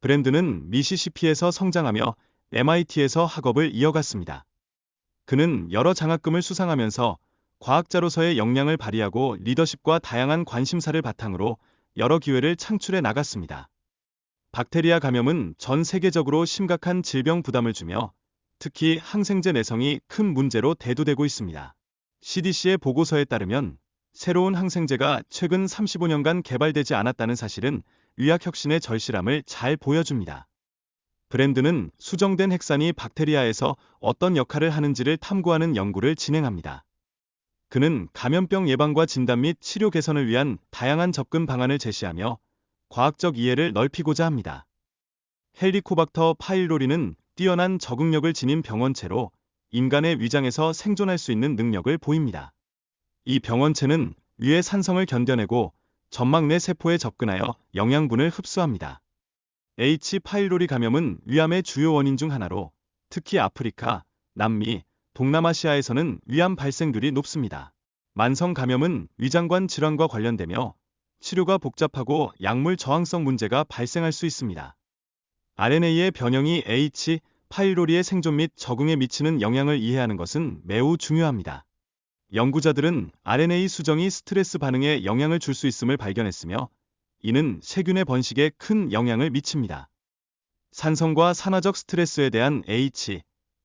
브랜드는 미시시피에서 성장하며 MIT에서 학업을 이어갔습니다. 그는 여러 장학금을 수상하면서 과학자로서의 역량을 발휘하고 리더십과 다양한 관심사를 바탕으로 여러 기회를 창출해 나갔습니다. 박테리아 감염은 전 세계적으로 심각한 질병 부담을 주며 특히 항생제 내성이 큰 문제로 대두되고 있습니다. CDC의 보고서에 따르면 새로운 항생제가 최근 35년간 개발되지 않았다는 사실은 의학혁신의 절실함을 잘 보여줍니다. 브랜드는 수정된 핵산이 박테리아에서 어떤 역할을 하는지를 탐구하는 연구를 진행합니다. 그는 감염병 예방과 진단 및 치료 개선을 위한 다양한 접근 방안을 제시하며 과학적 이해를 넓히고자 합니다. 헬리코박터 파일로리는 뛰어난 적응력을 지닌 병원체로 인간의 위장에서 생존할 수 있는 능력을 보입니다. 이 병원체는 위의 산성을 견뎌내고 점막 내 세포에 접근하여 영양분을 흡수합니다. H. 파일로리 감염은 위암의 주요 원인 중 하나로 특히 아프리카, 남미, 동남아시아에서는 위암 발생률이 높습니다. 만성 감염은 위장관 질환과 관련되며 치료가 복잡하고 약물 저항성 문제가 발생할 수 있습니다. RNA의 변형이 H. 파일로리의 생존 및 적응에 미치는 영향을 이해하는 것은 매우 중요합니다. 연구자들은 RNA 수정이 스트레스 반응에 영향을 줄 수 있음을 발견했으며 이는 세균의 번식에 큰 영향을 미칩니다. 산성과 산화적 스트레스에 대한 H.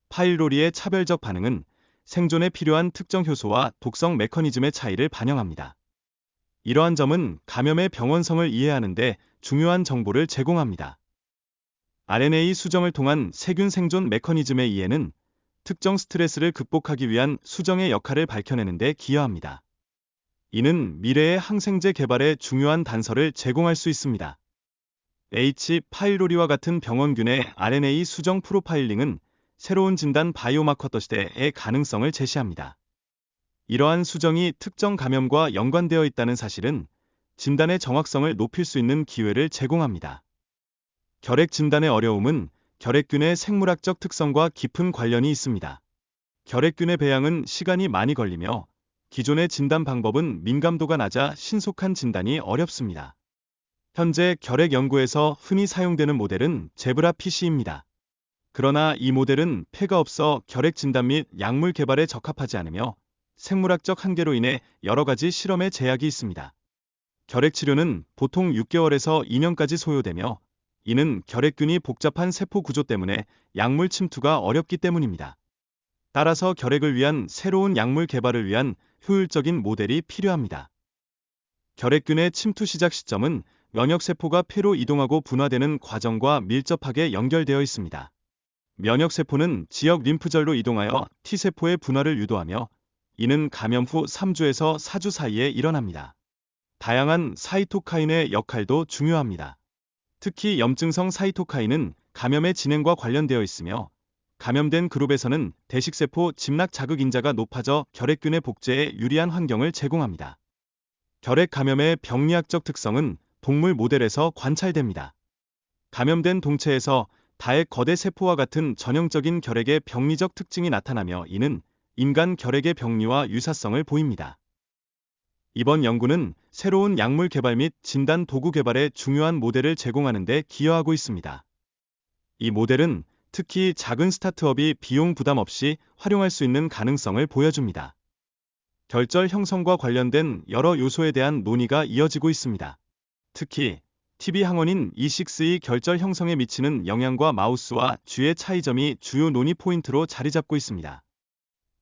파일로리의 차별적 반응은 생존에 필요한 특정 효소와 독성 메커니즘의 차이를 반영합니다. 이러한 점은 감염의 병원성을 이해하는 데 중요한 정보를 제공합니다. RNA 수정을 통한 세균 생존 메커니즘의 이해는 특정 스트레스를 극복하기 위한 수정의 역할을 밝혀내는 데 기여합니다. 이는 미래의 항생제 개발에 중요한 단서를 제공할 수 있습니다. H. 파일로리와 같은 병원균의 RNA 수정 프로파일링은 새로운 진단 바이오마커 시대의 가능성을 제시합니다. 이러한 수정이 특정 감염과 연관되어 있다는 사실은 진단의 정확성을 높일 수 있는 기회를 제공합니다. 결핵 진단의 어려움은 결핵균의 생물학적 특성과 깊은 관련이 있습니다. 결핵균의 배양은 시간이 많이 걸리며 기존의 진단 방법은 민감도가 낮아 신속한 진단이 어렵습니다. 현재 결핵 연구에서 흔히 사용되는 모델은 제브라 PC입니다. 그러나 이 모델은 폐가 없어 결핵 진단 및 약물 개발에 적합하지 않으며 생물학적 한계로 인해 여러 가지 실험에 제약이 있습니다. 결핵 치료는 보통 6개월에서 2년까지 소요되며 이는 결핵균이 복잡한 세포 구조 때문에 약물 침투가 어렵기 때문입니다. 따라서 결핵을 위한 새로운 약물 개발을 위한 효율적인 모델이 필요합니다. 결핵균의 침투 시작 시점은 면역세포가 폐로 이동하고 분화되는 과정과 밀접하게 연결되어 있습니다. 면역세포는 지역 림프절로 이동하여 T세포의 분화를 유도하며 이는 감염 후 3주에서 4주 사이에 일어납니다. 다양한 사이토카인의 역할도 중요합니다. 특히 염증성 사이토카인은 감염의 진행과 관련되어 있으며 감염된 그룹에서는 대식세포 집락 자극 인자가 높아져 결핵균의 복제에 유리한 환경을 제공합니다. 결핵 감염의 병리학적 특성은 동물 모델에서 관찰됩니다. 감염된 동체에서 다액 거대 세포와 같은 전형적인 결핵의 병리적 특징이 나타나며 이는 인간 결핵의 병리와 유사성을 보입니다. 이번 연구는 새로운 약물 개발 및 진단 도구 개발에 중요한 모델을 제공하는 데 기여하고 있습니다. 이 모델은 특히 작은 스타트업이 비용 부담 없이 활용할 수 있는 가능성을 보여줍니다. 결절 형성과 관련된 여러 요소에 대한 논의가 이어지고 있습니다. 특히 TB 항원인 E6의 결절 형성에 미치는 영향과 마우스와 쥐의 차이점이 주요 논의 포인트로 자리 잡고 있습니다.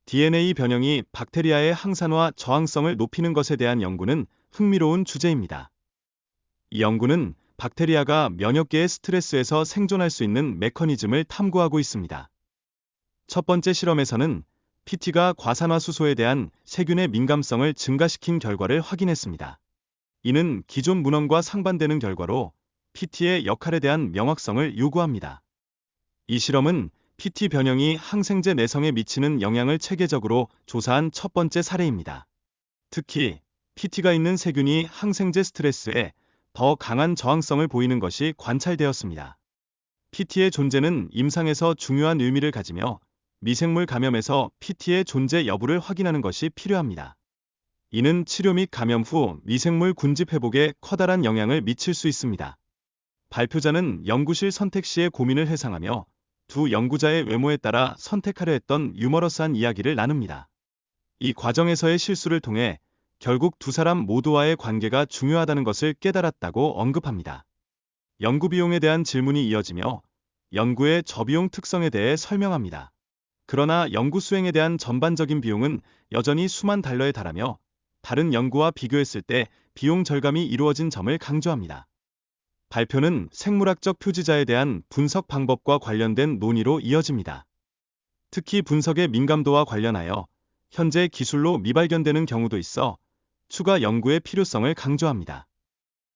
DNA 변형이 박테리아의 항산화 저항성을 높이는 것에 대한 연구는 흥미로운 주제입니다. 이 연구는 박테리아가 면역계의 스트레스에서 생존할 수 있는 메커니즘을 탐구하고 있습니다. 첫 번째 실험에서는 PT가 과산화수소에 대한 세균의 민감성을 증가시킨 결과를 확인했습니다. 이는 기존 문헌과 상반되는 결과로 PT의 역할에 대한 명확성을 요구합니다. 이 실험은 PT 변형이 항생제 내성에 미치는 영향을 체계적으로 조사한 첫 번째 사례입니다. 특히 PT가 있는 세균이 항생제 스트레스에 더 강한 저항성을 보이는 것이 관찰되었습니다. PT의 존재는 임상에서 중요한 의미를 가지며 미생물 감염에서 PT의 존재 여부를 확인하는 것이 필요합니다. 이는 치료 및 감염 후 미생물 군집 회복에 커다란 영향을 미칠 수 있습니다. 발표자는 연구실 선택 시의 고민을 회상하며 두 연구자의 외모에 따라 선택하려 했던 유머러스한 이야기를 나눕니다. 이 과정에서의 실수를 통해 결국 두 사람 모두와의 관계가 중요하다는 것을 깨달았다고 언급합니다. 연구 비용에 대한 질문이 이어지며 연구의 저비용 특성에 대해 설명합니다. 그러나 연구 수행에 대한 전반적인 비용은 여전히 수만 달러에 달하며 다른 연구와 비교했을 때 비용 절감이 이루어진 점을 강조합니다. 발표는 생물학적 표지자에 대한 분석 방법과 관련된 논의로 이어집니다. 특히 분석의 민감도와 관련하여 현재 기술로 미발견되는 경우도 있어 추가 연구의 필요성을 강조합니다.